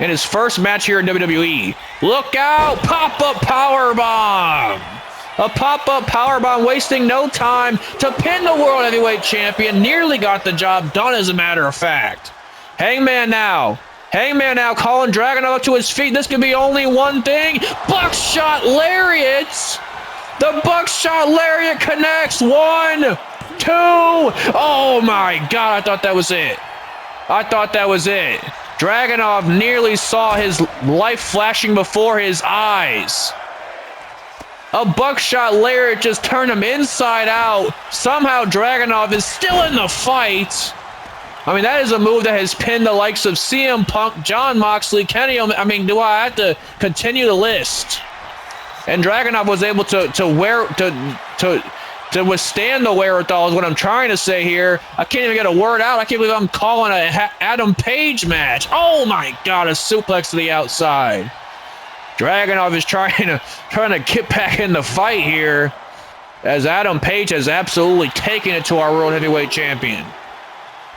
Speaker 1: in his first match here in WWE. Look out! Pop-up powerbomb! A pop-up powerbomb, wasting no time to pin the World Heavyweight Champion. Nearly got the job done, as a matter of fact. Hangman now calling Dragunov up to his feet. This could be only one thing. Buckshot lariats! The buckshot lariat connects. 1, 2. Oh my God, I thought that was it. I thought that was it. Dragunov nearly saw his life flashing before his eyes. A buckshot lariat just turned him inside out. Somehow Dragunov is still in the fight. I mean, that is a move that has pinned the likes of CM Punk, Jon Moxley, Kenny Omega. I mean, do I have to continue the list? And Dragunov was able to withstand the wherewithal is what I'm trying to say here. I can't even get a word out. I can't believe I'm calling a Adam Page match. Oh my God, a suplex to the outside. Dragunov is trying to get back in the fight here as Adam Page has absolutely taken it to our World Heavyweight Champion.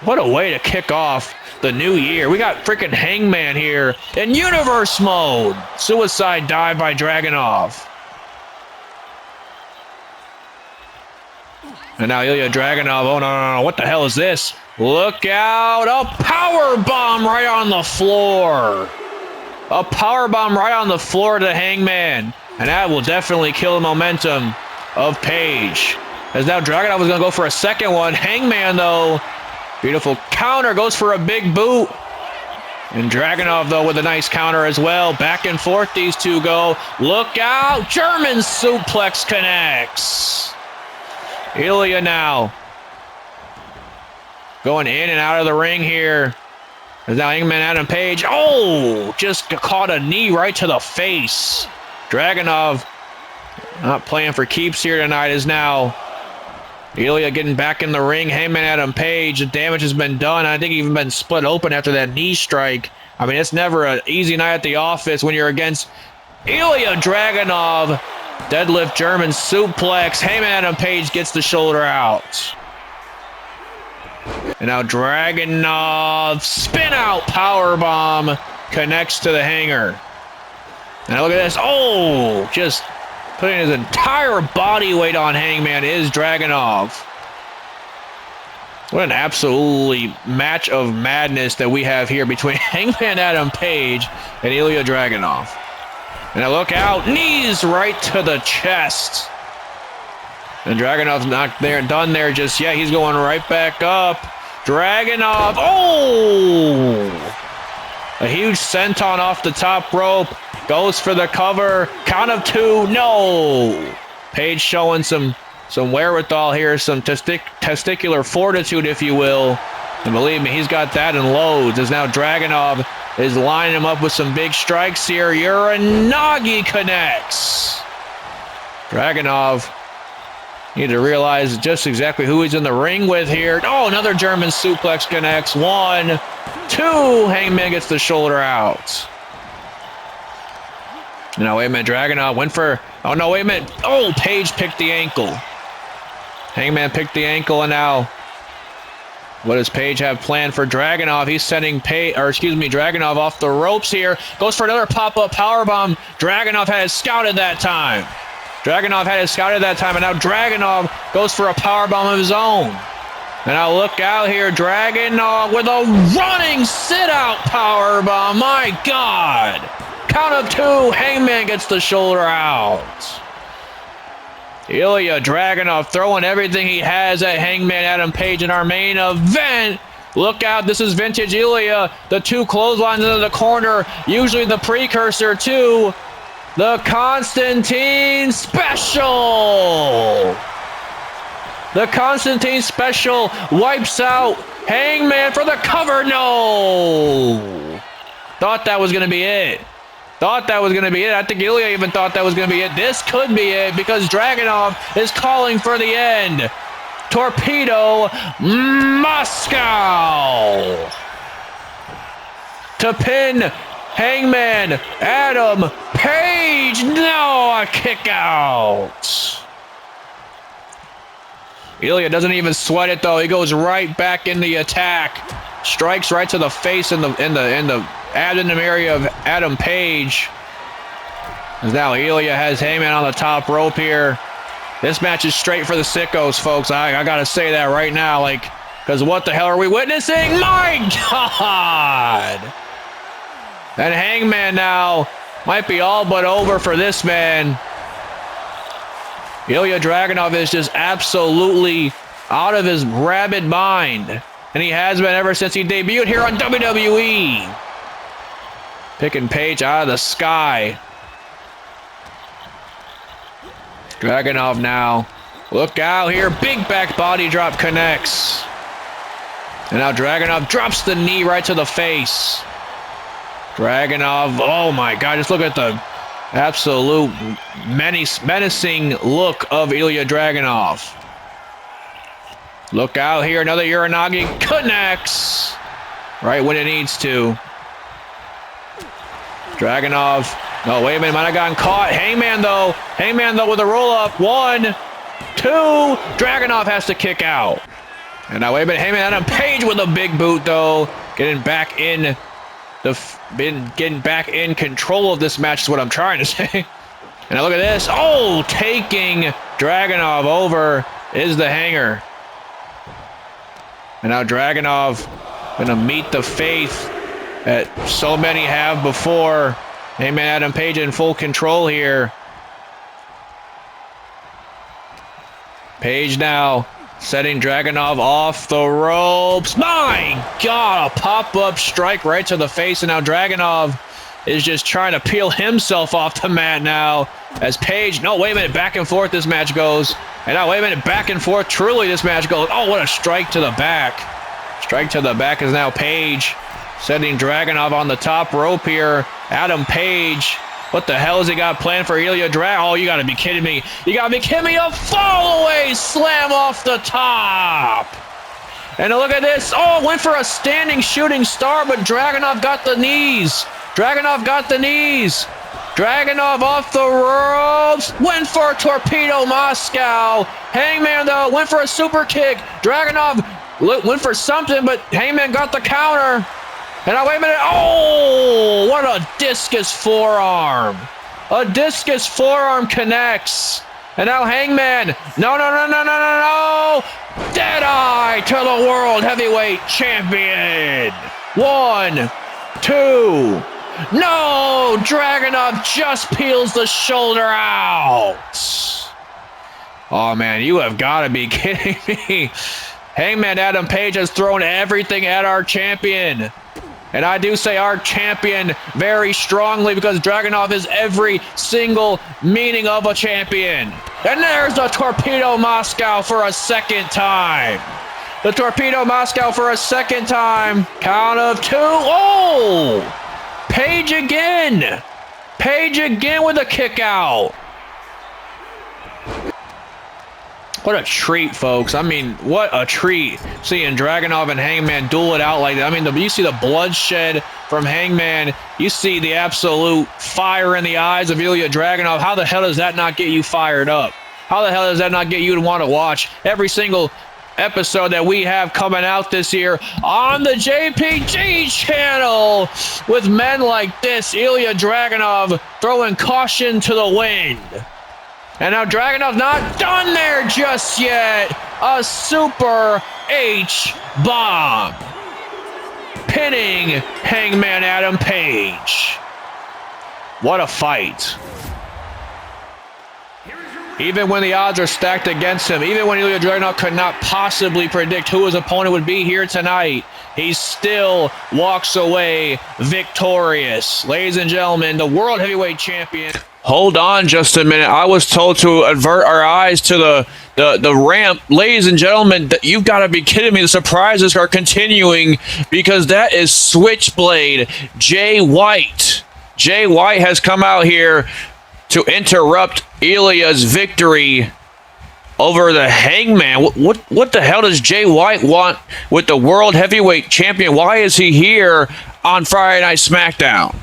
Speaker 1: What a way to kick off the new year. We got freaking Hangman here in universe mode. Suicide dive by Dragunov. And now Ilja Dragunov. Oh, no. What the hell is this? Look out. A power bomb right on the floor. A power bomb right on the floor to Hangman. And that will definitely kill the momentum of Page. As now Dragunov was going to go for a second one. Hangman, though. Beautiful counter, goes for a big boot. And Dragunov, though, with a nice counter as well. Back and forth these two go. Look out! German suplex connects. Ilja now going in and out of the ring here. There's now Hangman Adam Page. Oh! Just caught a knee right to the face. Dragunov not playing for keeps here tonight is now Ilja getting back in the ring. Hangman Adam Page. The damage has been done. I think even been split open after that knee strike. I mean, it's never an easy night at the office when you're against Ilja Dragunov. Deadlift German suplex. Hangman Adam Page gets the shoulder out. And now Dragunov spin out powerbomb connects to the hanger. Now look at this. Oh, just putting his entire body weight on Hangman is Dragunov. What an absolutely match of madness that we have here between Hangman Adam Page and Ilja Dragunov. And now look out, knees right to the chest. And Dragunov's not there, done there just yet. He's going right back up. Dragunov, oh! A huge senton off the top rope. Goes for the cover. Count of 2. No. Page showing some wherewithal here, some testicular fortitude, if you will. And believe me, he's got that in loads. As now Dragunov is lining him up with some big strikes here. Uranagi connects. Dragunov, you need to realize just exactly who he's in the ring with here. Oh, another German suplex connects. 1, 2. Hangman gets the shoulder out. No, wait a minute. Dragunov went for... Oh, no, wait a minute. Oh, Page picked the ankle. Hangman picked the ankle, and now... What does Page have planned for Dragunov? He's sending Dragunov off the ropes here. Goes for another pop-up powerbomb. Dragunov had it scouted that time. And now Dragunov goes for a powerbomb of his own. And now look out here. Dragunov with a running sit-out powerbomb. My God. Count of 2. Hangman gets the shoulder out. Ilja Dragunov throwing everything he has at Hangman Adam Page in our main event. Look out, this is vintage Ilja. The 2 clotheslines into the corner, usually the precursor to the Constantine Special. The Constantine Special wipes out Hangman for the cover. No. Thought that was going to be it. I think Ilja even thought that was going to be it. This could be it because Dragunov is calling for the end. Torpedo Moscow to pin Hangman Adam Page. No, a kick out. Ilja doesn't even sweat it though. He goes right back in the attack. Strikes right to the face in the abdomen area of Adam Page. As now Ilja has Hangman on the top rope here. This match is straight for the sickos, folks. I gotta say that right now, because what the hell are we witnessing? My God! And Hangman now might be all but over for this man. Ilja Dragunov is just absolutely out of his rabid mind. And he has been ever since he debuted here on WWE. Picking Paige out of the sky. Dragunov now. Look out here. Big back body drop connects. And now Dragunov drops the knee right to the face. Dragunov, oh my God, just look at the absolute menacing look of Ilja Dragunov. Look out here, another Uranagi connects. Right when it needs to. Dragunov, no, wait a minute, might have gotten caught. Hangman though with a roll up. 1, 2, Dragunov has to kick out. And now wait a minute, Hangman Adam Page with a big boot though. Getting back in control of this match is what I'm trying to say. And now look at this. Oh, taking Dragunov over is the hanger. And now Dragunov gonna meet the faith that so many have before. Hangman Adam Page in full control here. Page now setting Dragunov off the ropes. My God, a pop-up strike right to the face. And now Dragunov is just trying to peel himself off the mat now. As Page, no, wait a minute, back and forth this match goes. And now, wait a minute, back and forth, truly this match goes. Oh, what a strike to the back. Strike to the back is now Page. Setting Dragunov on the top rope here. Adam Page. What the hell has he got planned for Ilja Dragunov? Oh, you gotta be kidding me. You gotta be kidding me. A fall away slam off the top. And look at this. Oh, went for a standing shooting star, but Dragunov got the knees. Dragunov got the knees. Dragunov off the ropes. Went for a torpedo Moscow. Hangman, though, went for a super kick. Dragunov went for something, but Hangman got the counter. And now, wait a minute. Oh, what a discus forearm. A discus forearm connects. And now Hangman. No. Deadeye to the World Heavyweight Champion. 1, 2. No, Dragunov just peels the shoulder out. Oh, man, you have got to be kidding me. Hangman Adam Page has thrown everything at our champion. And I do say our champion very strongly because Dragunov is every single meaning of a champion. And there's the Torpedo Moscow for a second time. The Torpedo Moscow for a second time. Count of 2. Oh! Page again. Page again with a kick out. What a treat, folks. I mean, what a treat seeing Dragunov and Hangman duel it out like that. I mean, you see the bloodshed from Hangman. You see the absolute fire in the eyes of Ilja Dragunov. How the hell does that not get you fired up? How the hell does that not get you to want to watch every single episode that we have coming out this year on the JPG Channel with men like this? Ilja Dragunov throwing caution to the wind. And now Dragunov's not done there just yet. A Super H-bomb. Pinning Hangman Adam Page. What a fight. Even when the odds are stacked against him, even when Ilja Dragunov could not possibly predict who his opponent would be here tonight, he still walks away victorious. Ladies and gentlemen, the World Heavyweight Champion. Hold on just a minute. I was told to avert our eyes to the ramp. Ladies and gentlemen, you've got to be kidding me. The surprises are continuing because that is Switchblade Jay White. Jay White has come out here to interrupt Ilja's victory over the Hangman. What the hell does Jay White want with the World Heavyweight Champion? Why is he here on Friday Night SmackDown?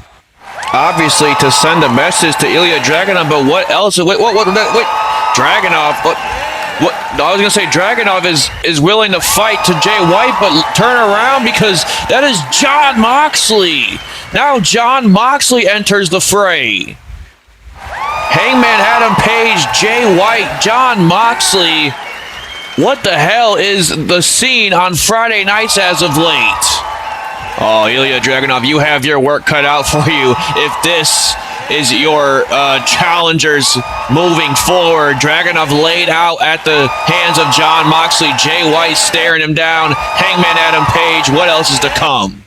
Speaker 1: Obviously to send a message to Ilja Dragunov, but what else? Wait, Dragunov. What? I was gonna say Dragunov is willing to fight to Jay White, but turn around because that is Jon Moxley. Now Jon Moxley enters the fray. Hangman Adam Page, Jay White, Jon Moxley. What the hell is the scene on Friday nights as of late? Oh, Ilja Dragunov, you have your work cut out for you if this is your challengers moving forward. Dragunov laid out at the hands of Jon Moxley. Jay White staring him down. Hangman Adam Page. What else is to come?